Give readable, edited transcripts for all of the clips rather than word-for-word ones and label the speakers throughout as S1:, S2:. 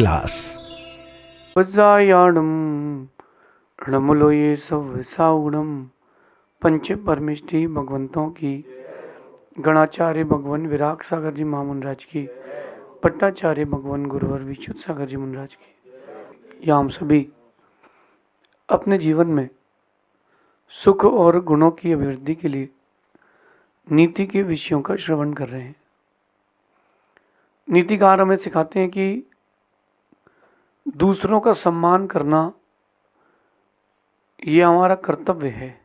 S1: Class.
S2: वज्रायाणं रणमुलोये सवसाउणम। पंच परमेष्टि भगवंतों की, गणाचार्य भगवान विराग सागर जी महामुनराज की, पट्टाचार्य भगवान गुरुवर विच्युत सागर जी मुनराज की, या हम सभी अपने जीवन में सुख और गुणों की अभिवृद्धि के लिए नीति के विषयों का श्रवण कर रहे हैं। नीतिकार हमें सिखाते हैं कि दूसरों का सम्मान करना ये हमारा कर्तव्य है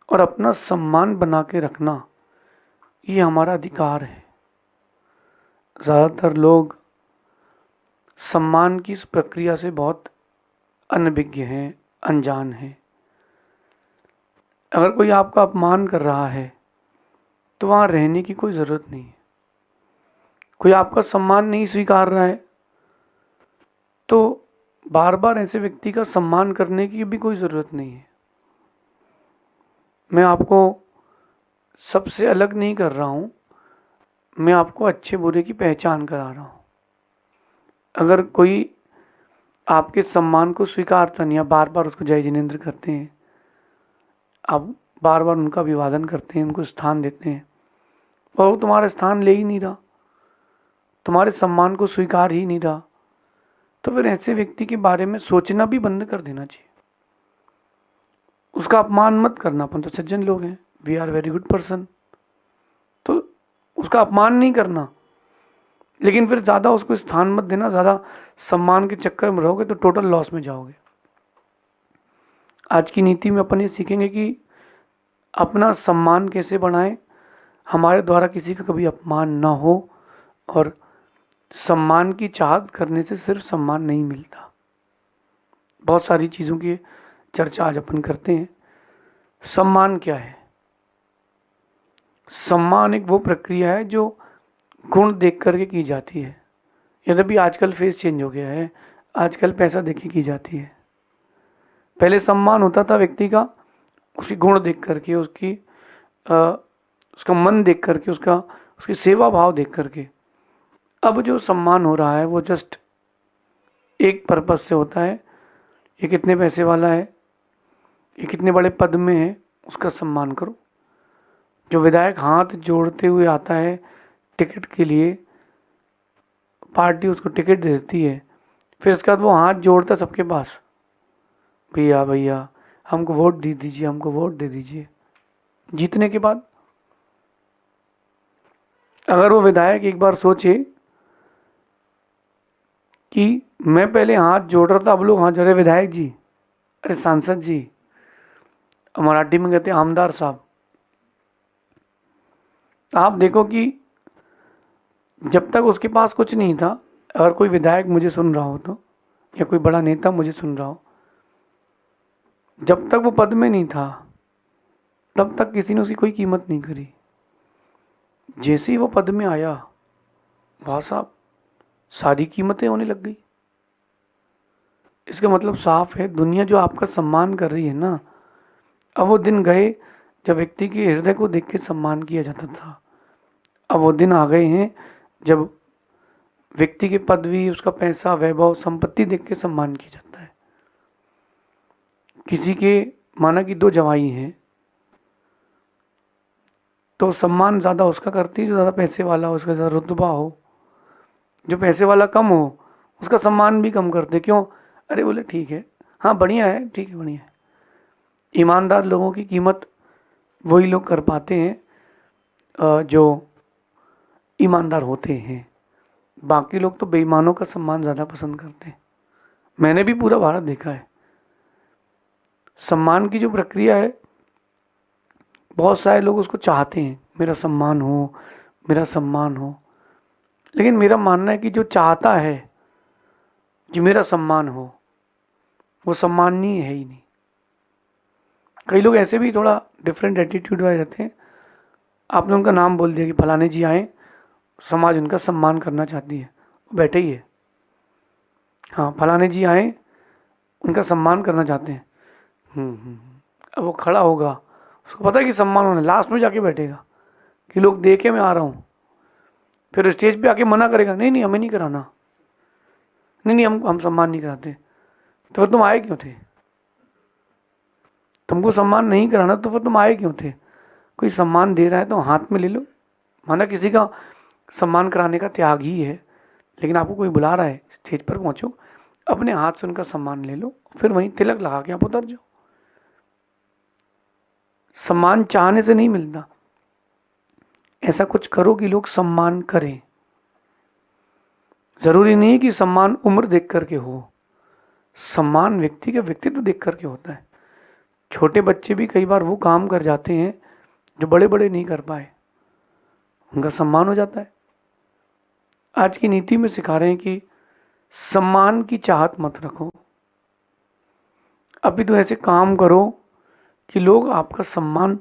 S2: और अपना सम्मान बना के रखना ये हमारा अधिकार है। ज़्यादातर लोग सम्मान की इस प्रक्रिया से बहुत अनभिज्ञ हैं, अनजान हैं। अगर कोई आपका अपमान कर रहा है तो वहाँ रहने की कोई ज़रूरत नहीं है। कोई आपका सम्मान नहीं स्वीकार रहा है तो बार बार ऐसे व्यक्ति का सम्मान करने की भी कोई ज़रूरत नहीं है। मैं आपको सबसे अलग नहीं कर रहा हूँ, मैं आपको अच्छे बुरे की पहचान करा रहा हूँ। अगर कोई आपके सम्मान को स्वीकारता नहीं, आप बार बार उसको जय जिनेंद्र करते हैं, आप बार बार उनका अभिवादन करते हैं, उनको स्थान देते हैं और वो तुम्हारा स्थान ले ही नहीं रहा, तुम्हारे सम्मान को स्वीकार ही नहीं रहा, तो फिर ऐसे व्यक्ति के बारे में सोचना भी बंद कर देना चाहिए। उसका अपमान मत करना। अपन तो सज्जन लोग हैं, we are very good person, तो उसका अपमान नहीं करना, लेकिन फिर ज़्यादा उसको स्थान मत देना। ज़्यादा सम्मान के चक्कर में रहोगे तो टोटल लॉस में जाओगे। आज की नीति में अपन ये सीखेंगे कि अपना सम्मान कैसे बढ़ाएं, हमारे द्वारा किसी का कभी अपमान ना हो, और सम्मान की चाहत करने से सिर्फ सम्मान नहीं मिलता। बहुत सारी चीज़ों की चर्चा आज अपन करते हैं। सम्मान क्या है? सम्मान एक वो प्रक्रिया है जो गुण देख करके की जाती है। यद्यपि आजकल फेस चेंज हो गया है, आजकल पैसा देख के की जाती है। पहले सम्मान होता था व्यक्ति का उसकी गुण देख करके, उसका मन देख करके, उसकी सेवा भाव देख करके। अब जो सम्मान हो रहा है वो जस्ट एक पर्पस से होता है, ये कितने पैसे वाला है, ये कितने बड़े पद में है, उसका सम्मान करो। जो विधायक हाथ जोड़ते हुए आता है टिकट के लिए, पार्टी उसको टिकट दे देती है, फिर उसके बाद वो हाथ जोड़ता है सबके पास, भैया भैया हमको वोट दे दीजिए, हमको वोट दे दीजिए। जीतने के बाद अगर वो विधायक एक बार सोचे कि मैं पहले हाथ जोड़ रहा था, अब लोग हाथ जोड़ रहे, विधायक जी, अरे सांसद जी, मराठी में कहते हैं आमदार साहब, आप देखो कि जब तक उसके पास कुछ नहीं था, अगर कोई विधायक मुझे सुन रहा हो तो, या कोई बड़ा नेता मुझे सुन रहा हो, जब तक वो पद में नहीं था तब तक किसी ने उसकी कोई कीमत नहीं करी। जैसे ही वो पद में आया, वाह साहब, सारी कीमतें होने लग गई। इसका मतलब साफ है, दुनिया जो आपका सम्मान कर रही है ना, अब वो दिन गए जब व्यक्ति के हृदय को देख के सम्मान किया जाता था। अब वो दिन आ गए हैं जब व्यक्ति की पदवी, उसका पैसा, वैभव, संपत्ति देख के सम्मान किया जाता है। किसी के माना कि दो जवाई हैं तो सम्मान ज़्यादा उसका करती है जो ज़्यादा पैसे वाला हो, उसका ज़्यादा रुतबा हो। जो पैसे वाला कम हो उसका सम्मान भी कम करते। क्यों? अरे बोले ठीक है, हाँ बढ़िया है, ठीक है बढ़िया है। ईमानदार लोगों की कीमत वही लोग कर पाते हैं जो ईमानदार होते हैं। बाकी लोग तो बेईमानों का सम्मान ज़्यादा पसंद करते हैं। मैंने भी पूरा भारत देखा है। सम्मान की जो प्रक्रिया है, बहुत सारे लोग उसको चाहते हैं, मेरा सम्मान हो, मेरा सम्मान हो। लेकिन मेरा मानना है कि जो चाहता है कि मेरा सम्मान हो, वो सम्माननीय है ही नहीं। कई लोग ऐसे भी थोड़ा डिफरेंट एटीट्यूड वाले रहते हैं। आपने उनका नाम बोल दिया कि फलाने जी आए, समाज उनका सम्मान करना चाहती है, वो बैठे ही है। हाँ, फलाने जी आए, उनका सम्मान करना चाहते हैं। अब वो खड़ा होगा, उसको पता है कि सम्मान होना, लास्ट में जाके बैठेगा कि लोग देखे मैं आ रहा हूँ। फिर स्टेज पे आके मना करेगा, नहीं नहीं हमें नहीं कराना, नहीं नहीं, हम सम्मान नहीं कराते। तो फिर तुम आए क्यों थे? तुमको सम्मान नहीं कराना तो फिर तुम आए क्यों थे? कोई सम्मान दे रहा है तो हाथ में ले लो। माना किसी का सम्मान कराने का त्याग ही है, लेकिन आपको कोई बुला रहा है, स्टेज पर पहुंचो, अपने हाथ से उनका सम्मान ले लो, फिर वहीं तिलक लगा के आप उतर जाओ। सम्मान चाहने से नहीं मिलता, ऐसा कुछ करो कि लोग सम्मान करें। जरूरी नहीं है कि सम्मान उम्र देख करके हो, सम्मान व्यक्ति के व्यक्तित्व देख करके होता है। छोटे बच्चे भी कई बार वो काम कर जाते हैं जो बड़े बड़े नहीं कर पाए, उनका सम्मान हो जाता है। आज की नीति में सिखा रहे हैं कि सम्मान की चाहत मत रखो, अभी तो ऐसे काम करो कि लोग आपका सम्मान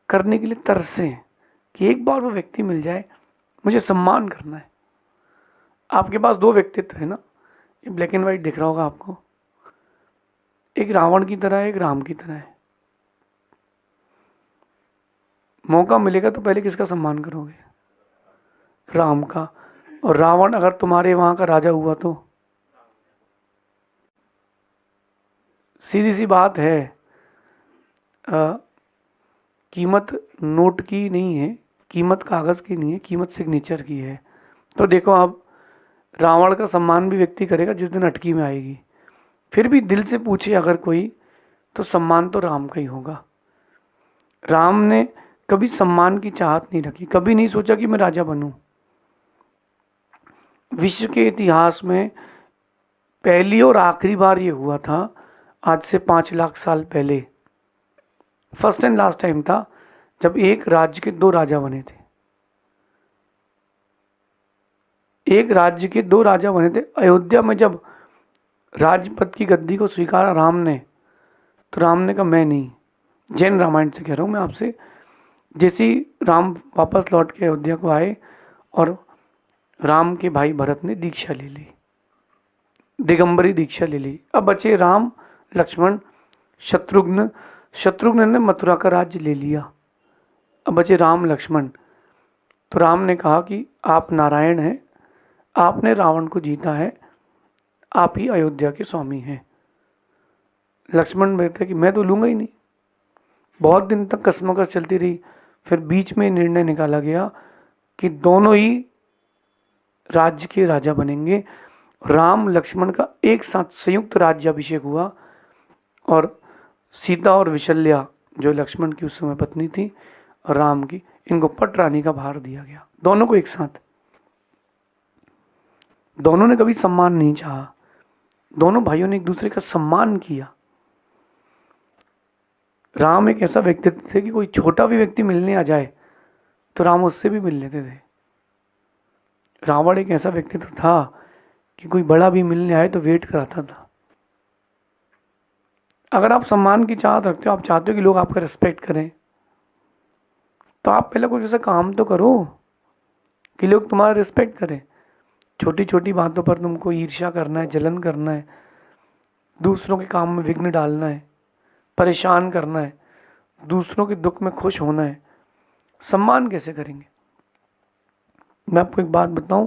S2: करने के लिए तरसें, कि एक बार वो व्यक्ति मिल जाए, मुझे सम्मान करना है। आपके पास दो व्यक्तित्व है ना, ये ब्लैक एंड व्हाइट दिख रहा होगा आपको, एक रावण की तरह है, एक राम की तरह है। मौका मिलेगा तो पहले किसका सम्मान करोगे? राम का। और रावण अगर तुम्हारे वहां का राजा हुआ तो सीधी सी बात है, कीमत नोट की नहीं है, कीमत कागज की नहीं है, कीमत सिग्नेचर की है। तो देखो आप, रावण का सम्मान भी व्यक्ति करेगा जिस दिन अटकी में आएगी। फिर भी दिल से पूछे अगर कोई, तो सम्मान तो राम का ही होगा। राम ने कभी सम्मान की चाहत नहीं रखी, कभी नहीं सोचा कि मैं राजा बनूं। विश्व के इतिहास में पहली और आखिरी बार ये हुआ था, आज से 5 लाख साल पहले, फर्स्ट एंड लास्ट टाइम था जब एक राज्य के 2 राजा बने थे। एक राज्य के 2 राजा बने थे। अयोध्या में जब राजपद की गद्दी को स्वीकारा राम ने, तो राम ने कहा मैं नहीं, जैन रामायण से कह रहा हूं मैं आपसे, जैसे ही राम वापस लौट के अयोध्या को आए और राम के भाई भरत ने दीक्षा ले ली, दिगंबरी दीक्षा ले ली। अब बचे राम, लक्ष्मण, शत्रुघ्न। शत्रुघ्न ने मथुरा का राज्य ले लिया, अब बचे राम लक्ष्मण। तो राम ने कहा कि आप नारायण हैं, आपने रावण को जीता है, आप ही अयोध्या के स्वामी हैं। लक्ष्मण बोलते कि मैं तो लूंगा ही नहीं। बहुत दिन तक कशमकश चलती रही, फिर बीच में निर्णय निकाला गया कि दोनों ही राज्य के राजा बनेंगे। राम लक्ष्मण का एक साथ संयुक्त राज्याभिषेक हुआ और सीता और विशल्या, जो लक्ष्मण की उस समय पत्नी थी और राम की, इनको पटरानी का भार दिया गया, दोनों को एक साथ। दोनों ने कभी सम्मान नहीं चाहा, दोनों भाइयों ने एक दूसरे का सम्मान किया। राम एक ऐसा व्यक्तित्व थे कि कोई छोटा भी व्यक्ति मिलने आ जाए तो राम उससे भी मिल लेते थे। रावण एक ऐसा व्यक्तित्व था कि कोई बड़ा भी मिलने आए तो वेट कराता था। अगर आप सम्मान की चाहत रखते हो, आप चाहते हो कि लोग आपका रिस्पेक्ट करें, तो आप पहले कुछ ऐसा काम तो करो कि लोग तुम्हारा रिस्पेक्ट करें। छोटी छोटी बातों पर तुमको ईर्ष्या करना है, जलन करना है, दूसरों के काम में विघ्न डालना है, परेशान करना है, दूसरों के दुख में खुश होना है, सम्मान कैसे करेंगे? मैं आपको एक बात बताऊं,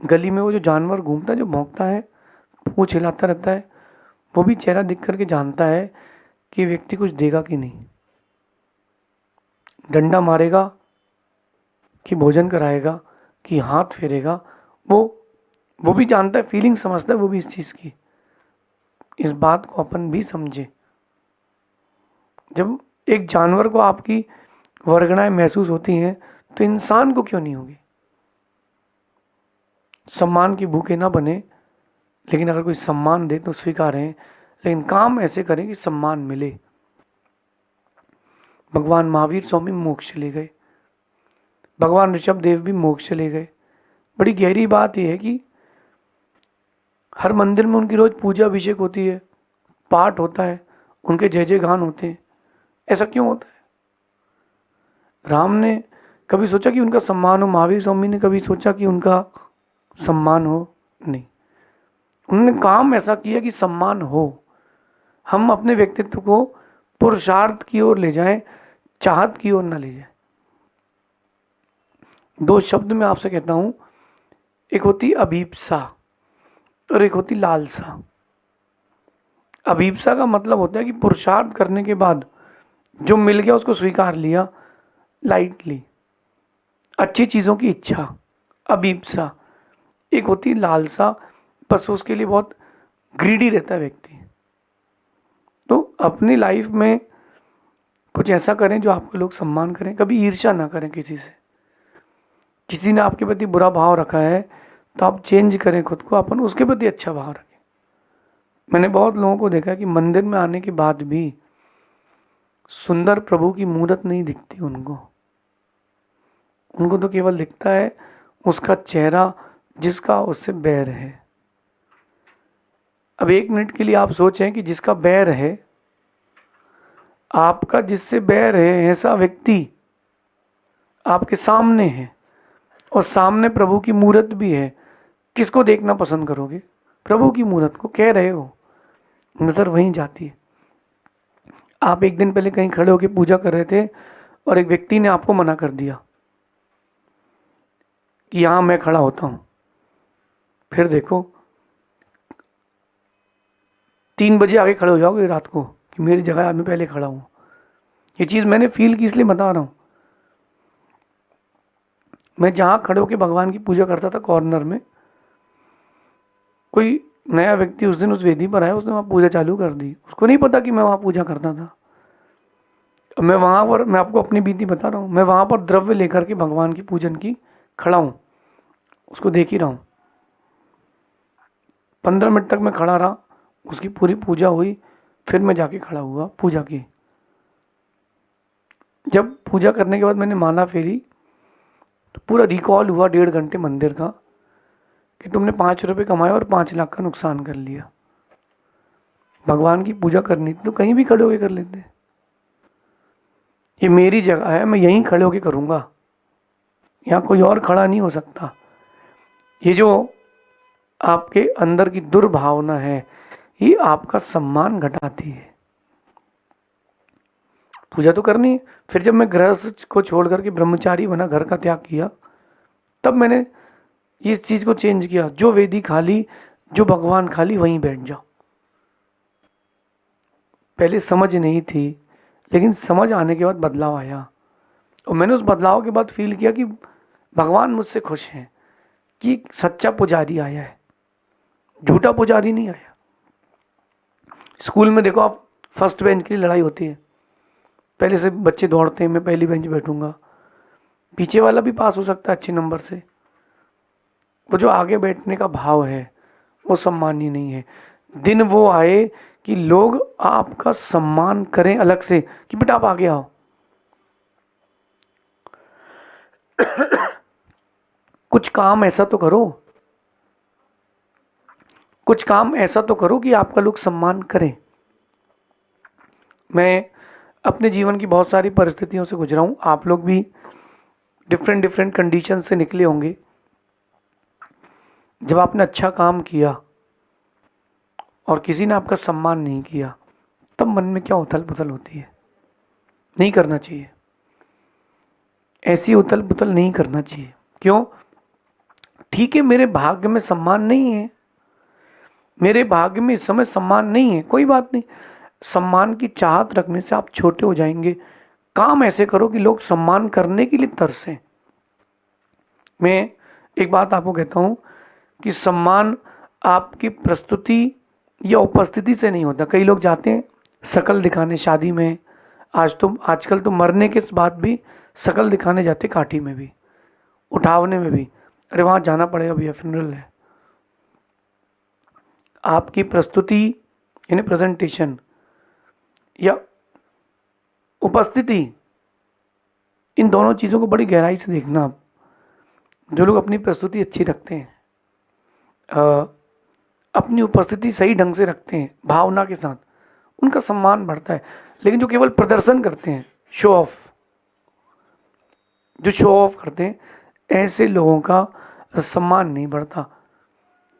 S2: गली में वो जो जानवर घूमता है, जो भौंकता है, पूंछ हिलाता रहता है, वो भी चेहरा देख करके जानता है कि व्यक्ति कुछ देगा कि नहीं। डंडा मारेगा कि भोजन कराएगा कि हाथ फेरेगा, वो भी जानता है, फीलिंग समझता है वो भी इस चीज़ की। इस बात को अपन भी समझे। जब एक जानवर को आपकी वर्गणाएं महसूस होती हैं तो इंसान को क्यों नहीं होगी? सम्मान की भूखे ना बने, लेकिन अगर कोई सम्मान दे तो स्वीकारें, लेकिन काम ऐसे करें कि सम्मान मिले। भगवान महावीर स्वामी मोक्ष ले गए, भगवान ऋषभ देव भी मोक्ष ले गए। बड़ी गहरी बात यह है कि हर मंदिर में उनकी रोज पूजा अभिषेक होती है, पाठ होता है, उनके जय जय गान होते हैं। ऐसा क्यों होता है? राम ने कभी सोचा कि उनका सम्मान हो? महावीर स्वामी ने कभी सोचा कि उनका सम्मान हो? नहीं, उन्होंने काम ऐसा किया कि सम्मान हो। हम अपने व्यक्तित्व को पुरुषार्थ की ओर ले जाएं, चाहत की ओर न ले जाएं। 2 शब्द मैं आपसे कहता हूं, एक होती अभीप्सा। और एक होती लालसा। अभीप्सा का मतलब होता है कि पुरुषार्थ करने के बाद जो मिल गया उसको स्वीकार लिया लाइटली, अच्छी चीज़ों की इच्छा, अभीप्सा। एक होती लालसा, बस उसके लिए बहुत ग्रीडी रहता है व्यक्ति। तो अपनी लाइफ में कुछ ऐसा करें जो आपको लोग सम्मान करें, कभी ईर्ष्या ना करें किसी से। किसी ने आपके प्रति बुरा भाव रखा है तो आप चेंज करें खुद को, अपन उसके प्रति अच्छा भाव रखें। मैंने बहुत लोगों को देखा कि मंदिर में आने के बाद भी सुंदर प्रभु की मूरत नहीं दिखती उनको। उनको तो केवल दिखता है उसका चेहरा जिसका उससे बैर है। अब एक मिनट के लिए आप सोचें कि जिसका बैर है, आपका जिससे बैर है ऐसा व्यक्ति आपके सामने है और सामने प्रभु की मूरत भी है, किसको देखना पसंद करोगे? प्रभु की मूरत को। कह रहे हो, नजर वहीं जाती है। आप एक दिन पहले कहीं खड़े होकर पूजा कर रहे थे और एक व्यक्ति ने आपको मना कर दिया कि यहां मैं खड़ा होता हूं। फिर देखो 3 बजे आगे खड़े हो जाओगे रात को कि मेरी जगह मैं पहले खड़ा हूं। ये चीज मैंने फील की, इसलिए बता रहा हूं। मैं जहां खड़े होकर भगवान की पूजा करता था कॉर्नर में, कोई नया व्यक्ति उस दिन उस वेदी पर आया, उसने वहां पूजा चालू कर दी। उसको नहीं पता कि मैं वहां पूजा करता था। मैं वहां पर, मैं आपको अपनी बीती बता रहा हूं, मैं वहां पर द्रव्य लेकर के भगवान की पूजन की खड़ा हूं, उसको देख ही रहा हूं। 15 मिनट तक मैं खड़ा रहा, उसकी पूरी पूजा हुई, फिर मैं जाके खड़ा हुआ, पूजा की। जब पूजा करने के बाद मैंने माला फेरी तो पूरा रिकॉल हुआ 1.5 घंटे मंदिर का कि तुमने 5 रुपए कमाए और 5 लाख का नुकसान कर लिया। भगवान की पूजा करनी थी तो कहीं भी खड़े होके कर लेते। ये मेरी जगह है, मैं यहीं खड़े होके करूंगा, यहाँ कोई और खड़ा नहीं हो सकता। ये जो आपके अंदर की दुर्भावना है, ये आपका सम्मान घटाती है। पूजा तो करनी है। फिर जब मैं गृहस्थ को छोड़ करके ब्रह्मचारी बना, घर का त्याग किया, तब मैंने इस चीज को चेंज किया। जो वेदी खाली, जो भगवान खाली, वहीं बैठ जाओ। पहले समझ नहीं थी, लेकिन समझ आने के बाद बदलाव आया। और मैंने उस बदलाव के बाद फील किया कि भगवान मुझसे खुश हैं कि सच्चा पुजारी आया है, झूठा पुजारी नहीं आया। स्कूल में देखो आप, फर्स्ट बेंच की लड़ाई होती है। पहले से बच्चे दौड़ते हैं, मैं पहली बेंच बैठूंगा, पीछे वाला भी पास हो सकता है अच्छे नंबर से। वो जो आगे बैठने का भाव है वो सम्मानीय नहीं है। दिन वो आए कि लोग आपका सम्मान करें अलग से कि बेटा आप आगे आओ। कुछ काम ऐसा तो करो, कुछ काम ऐसा तो करो कि आपका लोग सम्मान करें। मैं अपने जीवन की बहुत सारी परिस्थितियों से गुजरा हूं, आप लोग भी डिफरेंट डिफरेंट कंडीशन से निकले होंगे। जब आपने अच्छा काम किया और किसी ने आपका सम्मान नहीं किया, तब मन में क्या उथल पुथल होती है। नहीं करना चाहिए, ऐसी उथल पुथल नहीं करना चाहिए। क्यों? ठीक है, मेरे भाग्य में सम्मान नहीं है, मेरे भाग्य में इस समय सम्मान नहीं है, कोई बात नहीं। सम्मान की चाहत रखने से आप छोटे हो जाएंगे। काम ऐसे करो कि लोग सम्मान करने के लिए तरसें। मैं एक बात आपको कहता हूं कि सम्मान आपकी प्रस्तुति या उपस्थिति से नहीं होता। कई लोग जाते हैं शकल दिखाने शादी में, आजकल तो मरने के बाद भी शकल दिखाने जाते, काठी में भी, उठावने में भी। अरे वहां जाना पड़ेगा भैया, फ्यूनरल है। आपकी प्रस्तुति यानी प्रेजेंटेशन या उपस्थिति, इन दोनों चीज़ों को बड़ी गहराई से देखना आप। जो लोग अपनी प्रस्तुति अच्छी रखते हैं, अपनी उपस्थिति सही ढंग से रखते हैं भावना के साथ, उनका सम्मान बढ़ता है। लेकिन जो केवल प्रदर्शन करते हैं, शो ऑफ, जो शो ऑफ करते हैं, ऐसे लोगों का सम्मान नहीं बढ़ता।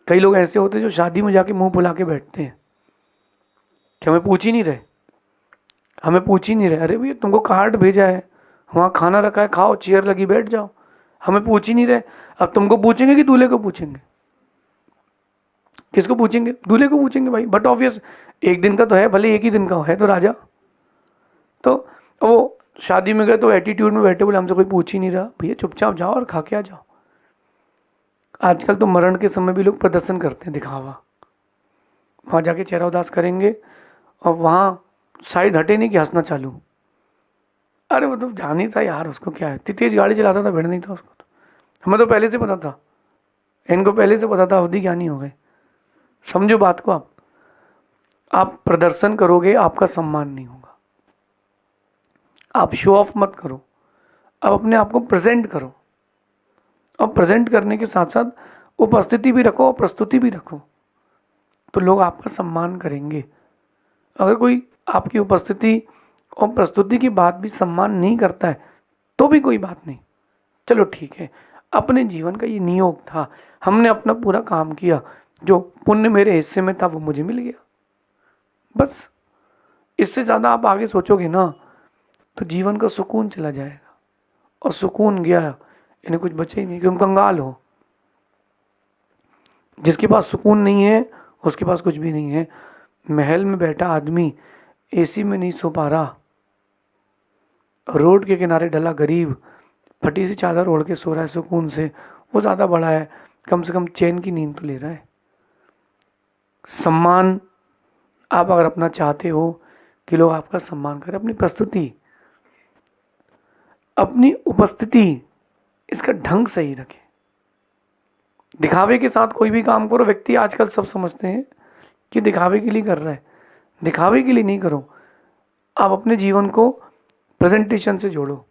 S2: कई लोग ऐसे होते हैं जो शादी में जाके मुंह फुला के बैठते हैं कि हमें पूछ ही नहीं रहे, हमें पूछ ही नहीं रहे। अरे भैया तुमको कार्ड भेजा है, वहाँ खाना रखा है, खाओ, चेयर लगी, बैठ जाओ, हमें पूछ ही नहीं रहे। अब तुमको पूछेंगे कि दूल्हे को पूछेंगे? किसको पूछेंगे? दूल्हे को पूछेंगे भाई, बट ऑब्वियस एक दिन का तो है, भले एक ही दिन का है तो राजा। तो वो शादी में गए तो एटीट्यूड में बैठे, बोले हमसे कोई पूछ ही नहीं रहा। भैया चुपचाप जाओ और खा के आ जाओ। आजकल तो मरण के समय भी लोग प्रदर्शन करते हैं, दिखावा। वहाँ जाके चेहरा उदास करेंगे और वहाँ साइड हटे नहीं कि हंसना चालू। अरे वो तो जान ही था यार, उसको क्या है, इतनी तेज गाड़ी चलाता था, भिड़ नहीं था उसको। तो हमें तो पहले से पता था, इनको पहले से पता था अवधि ज्ञानी हो गए। समझो बात को। आप प्रदर्शन करोगे, आपका सम्मान नहीं होगा। आप शो ऑफ मत करो, आप अपने आप को प्रेजेंट करो। और प्रेजेंट करने के साथ साथ उपस्थिति भी रखो और प्रस्तुति भी रखो, तो लोग आपका सम्मान करेंगे। अगर कोई आपकी उपस्थिति और प्रस्तुति की बात भी सम्मान नहीं करता है तो भी कोई बात नहीं, चलो ठीक है, अपने जीवन का ये नियोग था, हमने अपना पूरा काम किया, जो पुण्य मेरे हिस्से में था वो मुझे मिल गया, बस। इससे ज़्यादा आप आगे सोचोगे ना तो जीवन का सुकून चला जाएगा, और सुकून गया यानी कुछ बचे ही नहीं, क्योंकि कंगाल हो। जिसके पास सुकून नहीं है उसके पास कुछ भी नहीं है। महल में बैठा आदमी एसी में नहीं सो पा रहा, रोड के किनारे डला गरीब फटी सी चादर ओढ़ के सो रहा है सुकून से, वो ज़्यादा बड़ा है, कम से कम चैन की नींद तो ले रहा है। सम्मान आप अगर अपना चाहते हो कि लोग आपका सम्मान करें, अपनी प्रस्तुति, अपनी उपस्थिति, इसका ढंग सही रखें। दिखावे के साथ कोई भी काम करो, व्यक्ति आजकल सब समझते हैं कि दिखावे के लिए कर रहा है, दिखावे के लिए नहीं करो। आप अपने जीवन को प्रेजेंटेशन से जोड़ो।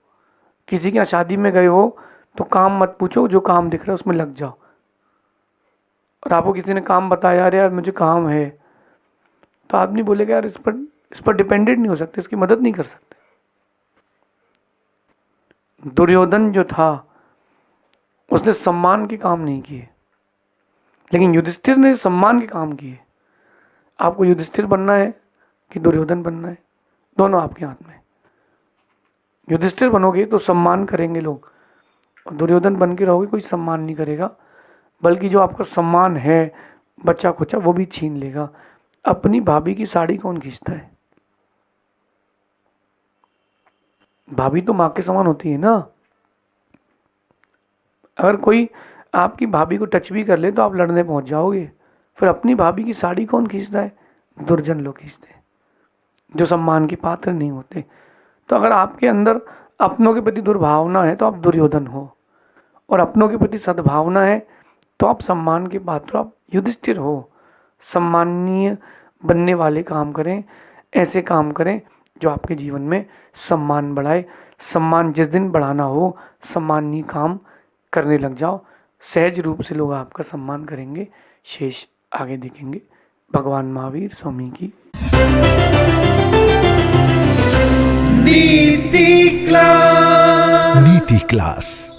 S2: किसी के यहाँ शादी में गए हो तो काम मत पूछो, जो काम दिख रहा है उसमें लग जाओ। और आपको किसी ने काम बताया, यार यार मुझे काम है, तो आदमी बोलेगा यार इस पर डिपेंडेंट नहीं हो सकते, इसकी मदद नहीं कर सकते। दुर्योधन जो था उसने सम्मान के काम नहीं किए, लेकिन युधिष्ठिर ने सम्मान के काम किए। आपको युधिष्ठिर बनना है कि दुर्योधन बनना है, दोनों आपके हाथ में। युधिष्ठिर बनोगे तो सम्मान करेंगे लोग, और दुर्योधन बन के रहोगे कोई सम्मान नहीं करेगा, बल्कि जो आपका सम्मान है बच्चा खुचा वो भी छीन लेगा। अपनी भाभी की साड़ी कौन खींचता है? भाभी तो माँ के समान होती है ना। अगर कोई आपकी भाभी को टच भी कर ले तो आप लड़ने पहुंच जाओगे। फिर अपनी भाभी की साड़ी कौन खींचता है? दुर्जन लोग खींचते हैं, जो सम्मान के पात्र नहीं होते। तो अगर आपके अंदर अपनों के प्रति दुर्भावना है तो आप दुर्योधन हो, और अपनों के प्रति सद्भावना है तो आप सम्मान के पात्र, आप युधिष्ठिर हो। सम्माननीय बनने वाले काम करें, ऐसे काम करें जो आपके जीवन में सम्मान बढ़ाए। सम्मान जिस दिन बढ़ाना हो, सम्माननीय काम करने लग जाओ, सहज रूप से लोग आपका सम्मान करेंगे। शेष आगे देखेंगे। भगवान महावीर स्वामी की
S1: नीति क्लास।